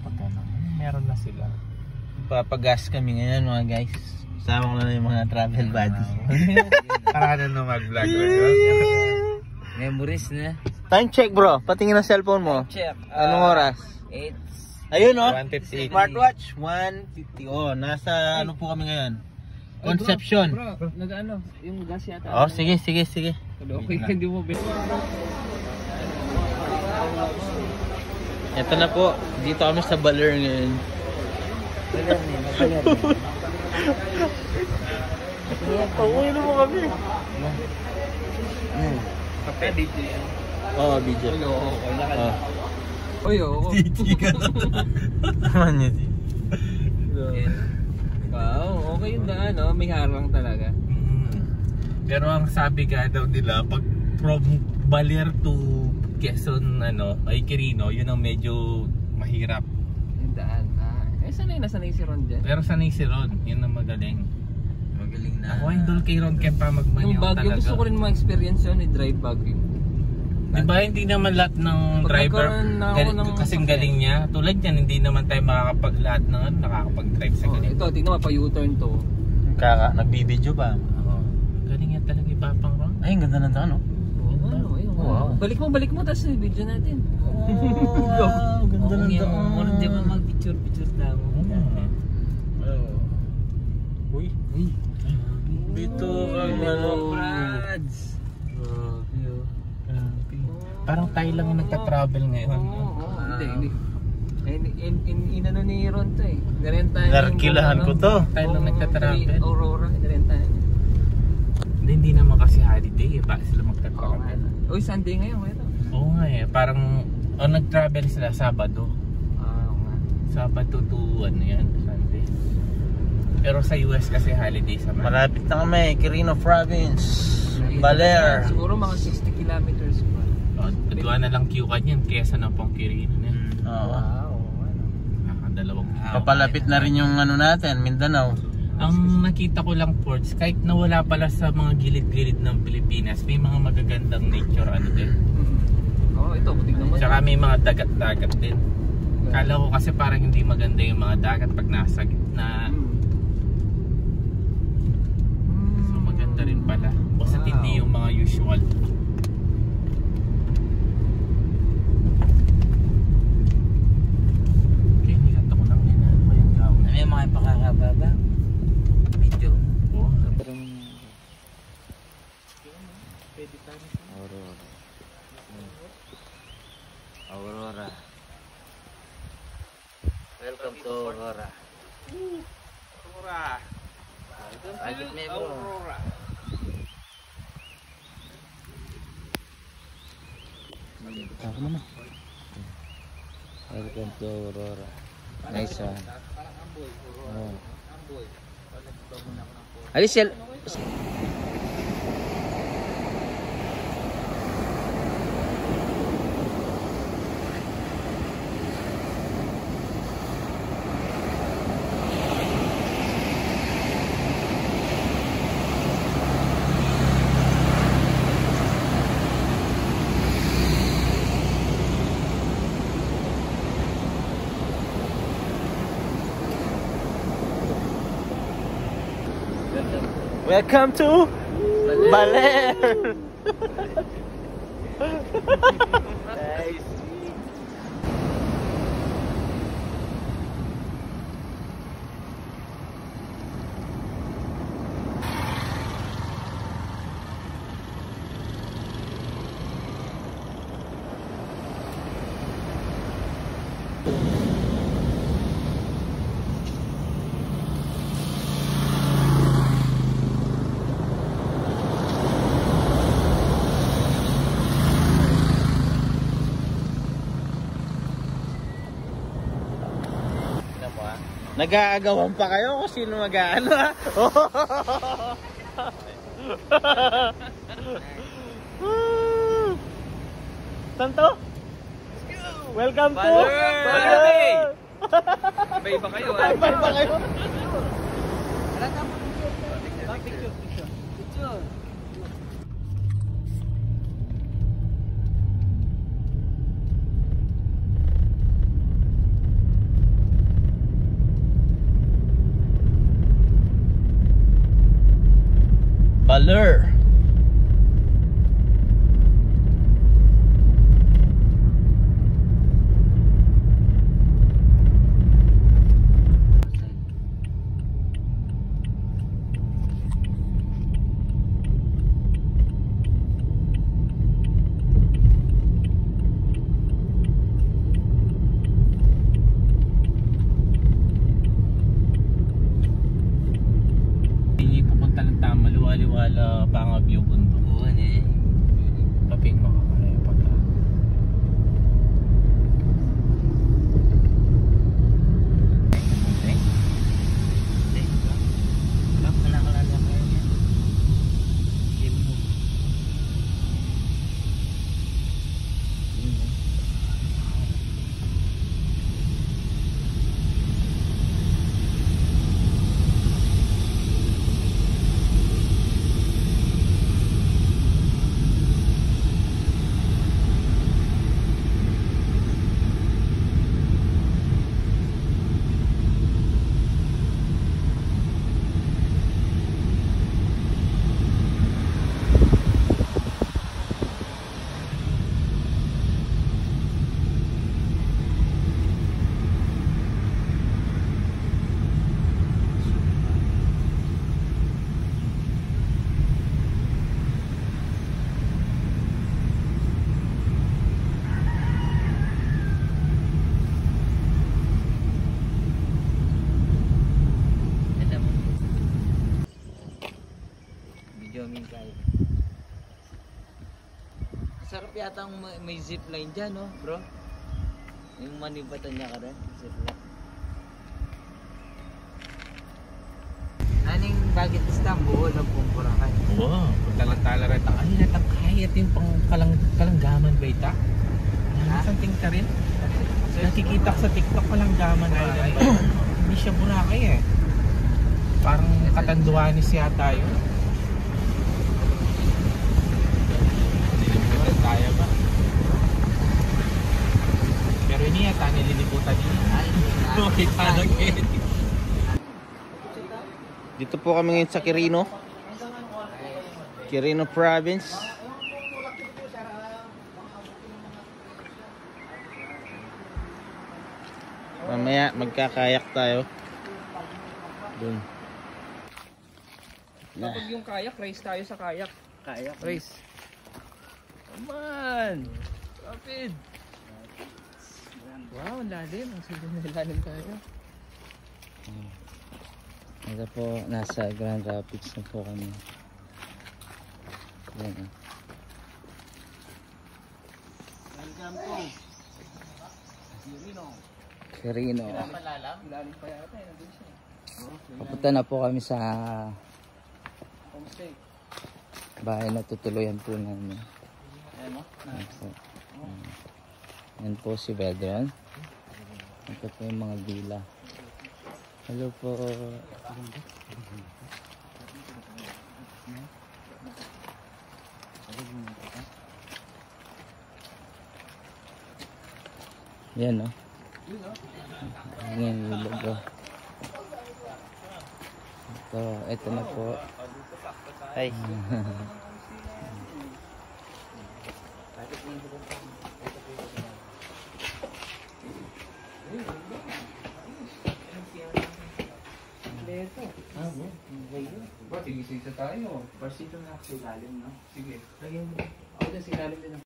pag ano, meron na sila. Papagas kami ngayon mga guys. Sama ko na yung mga travel buddies. Para na mag-vlog. Memories na. Time check bro, patingin ang cellphone mo. Check. Anong oras? 8. Ayun oh. 1:58. Smartwatch 1:50. Oh, nasa ano po kami ngayon? Conception. Bro, nag-ano? Yung gas yata. Oh, sige. Okay, hindi mo ba? Ito na po, dito kami sa Baler ngayon. Pauwi na mo kami. Kape, DJ. Oo, BJ. Uy, oo. DJ ka na. Naman yun. Wow, okay yung daan, no? May harang talaga. Pero ang sabi ka daw nila, pag from Baler to Quezon, ay Quirino, yun ang medyo mahirap. Yung daan. Nasanay si Ron dyan. Pero sanay si Ron, yun ang magaling. Magaling na. Ako idol kay Ron Kempa magmanyo Yung Baguio, talaga. gusto ko rin ma-experience yun, i-drive Baguio. Diba hindi naman lahat ng Pag driver nagkaroon ako ng kasing galing niya. Tulad yan, hindi naman tayo lahat ng nakakapag-drive sa ganito. Ito, tingnan mo, pa-U-turn to. Nagbibideo pa. Oo. Galing yan talaga ibapang Ron. Ay, ang ganda ng daan, oh. Wow. Balik mo, tapos video natin. Wow, ganda ng daan. Di ba mag-picture tayo? Uy. Dito ang Brads. Parang tayo lang yung nagta-travel ngayon. Hindi. Inano ni Ron to eh. Nirentahan Narkilahan ko to. Tayo lang nagta-travel. Aurora, nirentahan niya. Hindi naman kasi holiday eh. Bakit sila magta-travel? Uy, Sunday ngayon, kaya to. Oo nga eh. Parang nag-travel sila Sabado. Oo nga. Sabado to yan, Sunday. Pero sa US kasi holiday sa Manila. Malapit na kami, Quirino Province. Baler. Siguro mga 60 kilometers pa. Dua na lang queue ka niyan, kesa na pong Quirino niyan. Oo. Wow. Nakadalawang queue. Papalapit na rin yung ano natin, Mindanao. Ang nakita ko lang ports, kahit nawala pala sa mga gilid-gilid ng Pilipinas, may mga magagandang nature din. Oo, ito, tingnan mo. Tsaka may mga dagat-dagat din. Kala ko kasi parang hindi maganda yung mga dagat pag nasa gitna. So maganda rin pala. Basta hindi yung mga usual. Okay, nikat ako lang nila. May gawin. May mga pakakababa. Video. Oo. Aurora. Welcome to Aurora. Aurora. Agit na bro. Aurora. Ako naman. Welcome to Aurora. Nice one. Oh. Alis yan. Welcome to Baler. Nice. Nag-aagawan pa kayo kung sino mag-aano ha? Santo? Welcome to Baler! Bay ba kayo? Bye ba kayo? Picture. Baler. Liwala Pangaview bundok. Oo, ano eh. Kaping makakaya pagka. Sarap yata ang may zipline dyan, no, bro? Yung manibatan niya ka rin, zipline. Naning bagit Istanbul, nagpumpura ka. Wow, tala rin. Ang alin at ang kahit yung pang kalanggaman ba ita? Something ka rin? Nakikita ko sa TikTok kalanggaman island ba yun? Hindi siya Boracay eh. Parang Catanduanes yata yun. Kaya ba? Pero ini yata nililiputan niya. Okay, talag eh. Dito po kami ngayon sa Quirino. Quirino Province. Mamaya magkakayak tayo. Doon. Kapag yung kayak, race tayo sa kayak. Kayak? Race. Come on! Rapid! Wow, ang lalim. Ang sige na lalim tayo. Ito po, nasa Grand Rapids na po kami. Yan. Welcome to Quirino. Quirino. Lalim pa yata, nandun siya. Papunta na po kami sa Homestay. bahay na tutuluyan po namin. Ayan mo? Yan po si Vedron. Ito po yung mga dila. Hello po. Yan o. Yan yung ilog o. Ito na po. Ay. Sige, sige tayo. Parsito na ako sa ilalim, no? Sige. Lagyan mo. Ako dyan sa ilalim din.